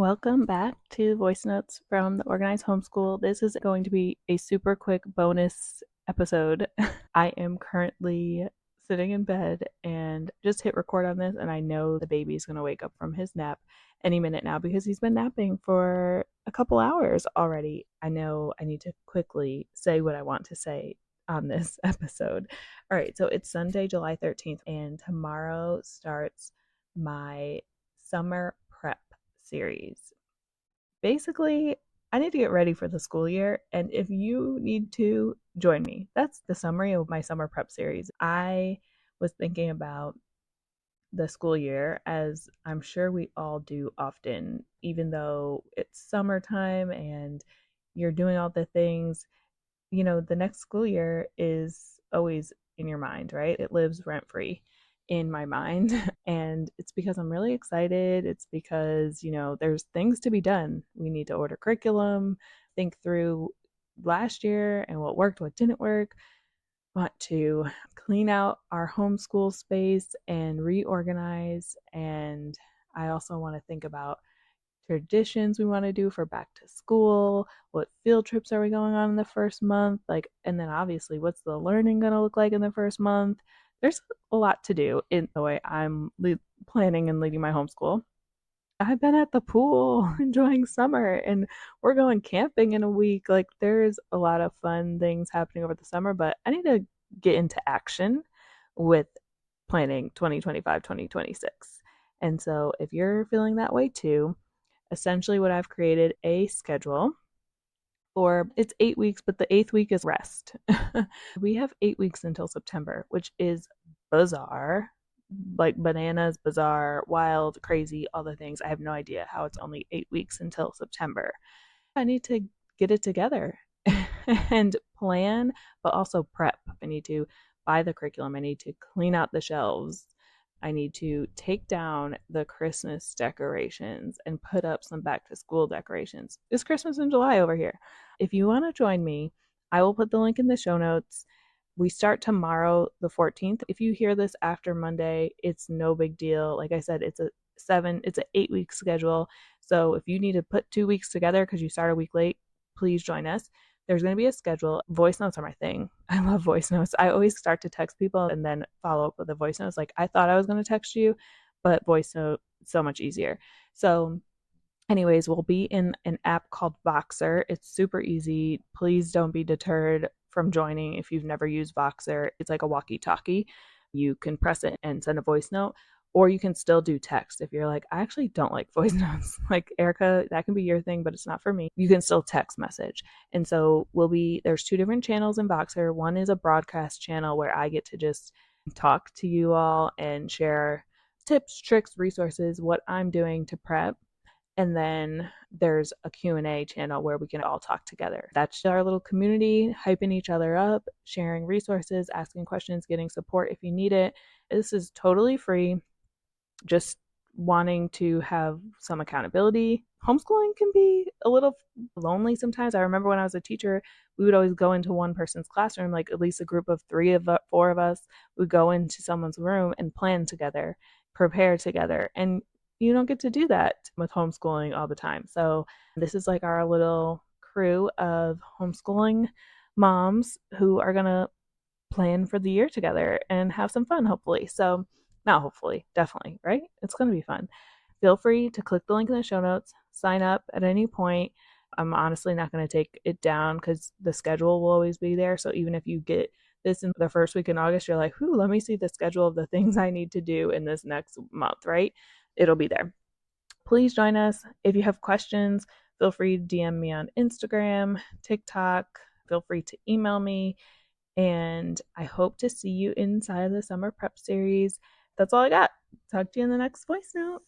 Welcome back to Voice Notes from the Organized Homeschool. This is going to be a super quick bonus episode. I am currently sitting in bed and just hit record on this, and I know the baby's going to wake up from his nap any minute now because he's been napping for a couple hours already. I know I need to quickly say what I want to say on this episode. All right, so it's Sunday, July 13th, and tomorrow starts my summer prep series. Basically, I need to get ready for the school year, and if you need to, join me. That's the summary of my summer prep series. I was thinking about the school year, as I'm sure we all do often, even though it's summertime and you're doing all the things. The next school year is always in your mind, right? It lives rent free in my mind. And it's because I'm really excited. It's because, there's things to be done. We need to order curriculum, think through last year and what worked, what didn't work. Want to clean out our homeschool space and reorganize. And I also want to think about traditions we want to do for back to school, what field trips are we going on in the first month, and then obviously what's the learning going to look like in the first month. There's a lot to do in the way I'm planning and leading my homeschool. I've been at the pool enjoying summer, and we're going camping in a week. There's a lot of fun things happening over the summer, but I need to get into action with planning 2025, 2026. And so if you're feeling that way too, essentially what I've created a schedule for. It's 8 weeks, but the eighth week is rest. We have 8 weeks until September, which is bizarre, like bananas, bizarre, wild, crazy, all the things. I have no idea how it's only 8 weeks until September. I need to get it together and plan, but also prep. I need to buy the curriculum. I need to clean out the shelves. I need to take down the Christmas decorations and put up some back to school decorations. It's Christmas in July over here. If you want to join me, I will put the link in the show notes. We start tomorrow, the 14th. If you hear this after Monday, it's no big deal. Like I said, it's an 8 week schedule. So if you need to put 2 weeks together because you start a week late, please join us. There's going to be a schedule. Voice notes are my thing. I love voice notes. I always start to text people and then follow up with a voice note. I thought I was going to text you, but voice note is so much easier. So anyways, we'll be in an app called Voxer. It's super easy. Please don't be deterred from joining if you've never used Voxer. It's like a walkie-talkie. You can press it and send a voice note, or you can still do text. If you're like, I actually don't like voice notes, like Erica, that can be your thing, but it's not for me. You can still text message. And so there's two different channels in Voxer. One is a broadcast channel where I get to just talk to you all and share tips, tricks, resources, what I'm doing to prep. And then there's a Q&A channel where we can all talk together. That's our little community, hyping each other up, sharing resources, asking questions, getting support if you need it. This is totally free. Just wanting to have some accountability. Homeschooling can be a little lonely sometimes. I remember when I was a teacher, we would always go into one person's classroom, like at least a group of four of us would go into someone's room and plan together, prepare together. And you don't get to do that with homeschooling all the time. So this is like our little crew of homeschooling moms who are going to plan for the year together and have some fun, hopefully. So not hopefully, definitely, right? It's going to be fun. Feel free to click the link in the show notes, sign up at any point. I'm honestly not going to take it down because the schedule will always be there. So even if you get this in the first week in August, you're like, let me see the schedule of the things I need to do in this next month, right? It'll be there. Please join us. If you have questions, feel free to DM me on Instagram, TikTok. Feel free to email me. And I hope to see you inside of the summer prep series. That's all I got. Talk to you in the next voice note.